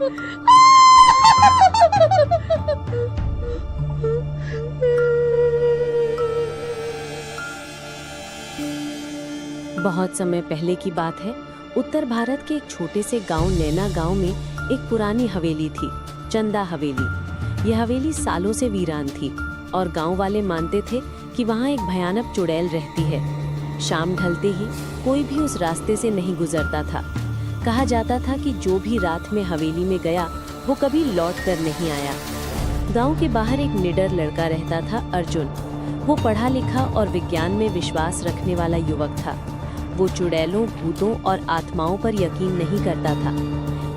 बहुत समय पहले की बात है। उत्तर भारत के एक छोटे से गांव नैना गांव में एक पुरानी हवेली थी, चंदा हवेली। यह हवेली सालों से वीरान थी और गांव वाले मानते थे कि वहां एक भयानक चुड़ैल रहती है। शाम ढलते ही कोई भी उस रास्ते से नहीं गुजरता था। कहा जाता था कि जो भी रात में हवेली में गया वो कभी लौट कर नहीं आया। गांव के बाहर एक निडर लड़का रहता था, अर्जुन। वो पढ़ा लिखा और विज्ञान में विश्वास रखने वाला युवक था। वो चुड़ैलों, भूतों और आत्माओं पर यकीन नहीं करता था।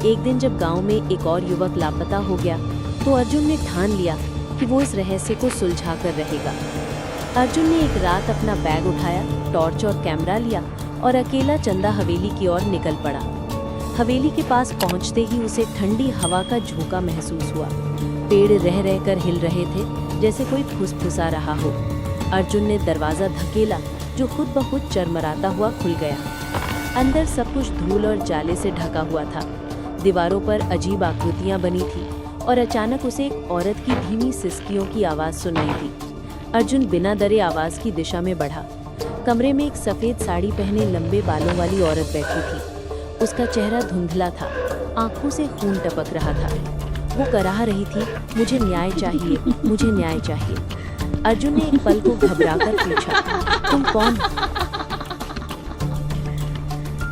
एक दिन जब गांव में एक और युवक लापता हो गया तो अर्जुन ने ठान लिया कि वो इस रहस्य को सुलझा कर रहेगा। अर्जुन ने एक रात अपना बैग उठाया, टॉर्च और कैमरा लिया और अकेला चंदा हवेली की ओर निकल पड़ा। हवेली के पास पहुंचते ही उसे ठंडी हवा का झोंका महसूस हुआ। पेड़ रह रहकर हिल रहे थे, जैसे कोई फुसफुसा रहा हो। अर्जुन ने दरवाजा धकेला, जो खुद ब खुद चरमराता हुआ खुल गया। अंदर सब कुछ धूल और जाले से ढका हुआ था। दीवारों पर अजीब आकृतियां बनी थी और अचानक उसे एक औरत की धीमी सिसकियों की आवाज सुनाई दी। अर्जुन बिना डरे आवाज की दिशा में बढ़ा। कमरे में एक सफेद साड़ी पहने लंबे बालों वाली औरत बैठी थी। उसका चेहरा धुंधला था, आंखों से खून टपक रहा था। वो कराह रही थी, मुझे न्याय चाहिए, मुझे न्याय चाहिए। अर्जुन ने एक पल को घबराकर पूछा, तुम कौन?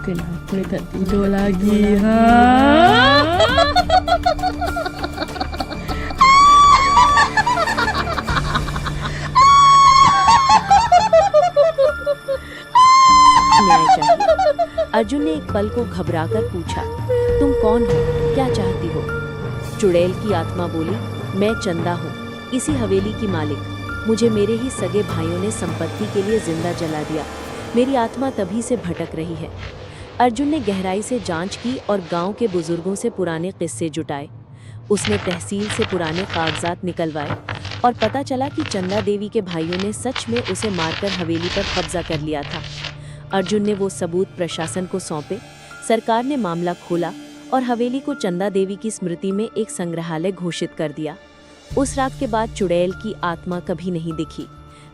Kenapa tak tidur lagi, ha? न्याय चाहिए। अर्जुन ने एक पल को घबराकर पूछा, तुम कौन हो, क्या चाहती हो? चुड़ैल की आत्मा बोली, मैं चंदा हूँ, इसी हवेली की मालिक। मुझे मेरे ही सगे भाइयों ने संपत्ति के लिए जिंदा जला दिया। मेरी आत्मा तभी से भटक रही है। अर्जुन ने गहराई से जांच की और गांव के बुजुर्गों से पुराने किस्से जुटाए। उसने तहसील से पुराने कागजात निकलवाए और पता चला कि चंदा देवी के भाइयों ने सच में उसे मारकर हवेली पर कब्जा कर लिया था। अर्जुन ने वो सबूत प्रशासन को सौंपे। सरकार ने मामला खोला और हवेली को चंदा देवी की स्मृति में एक संग्रहालय घोषित कर दिया। उस रात के बाद चुड़ैल की आत्मा कभी नहीं दिखी।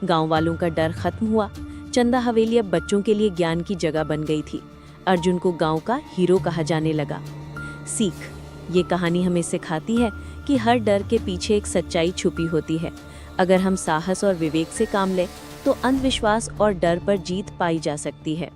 गांव वालों का डर खत्म हुआ। चंदा हवेली अब बच्चों के लिए ज्ञान की जगह बन गई थी। अर्जुन को गांव का हीरो कहा जाने लगा। सीख, ये कहानी हमें सिखाती है कि हर डर के पीछे एक सच्चाई छुपी होती है। अगर हम साहस और विवेक से काम लें तो अंधविश्वास और डर पर जीत पाई जा सकती है।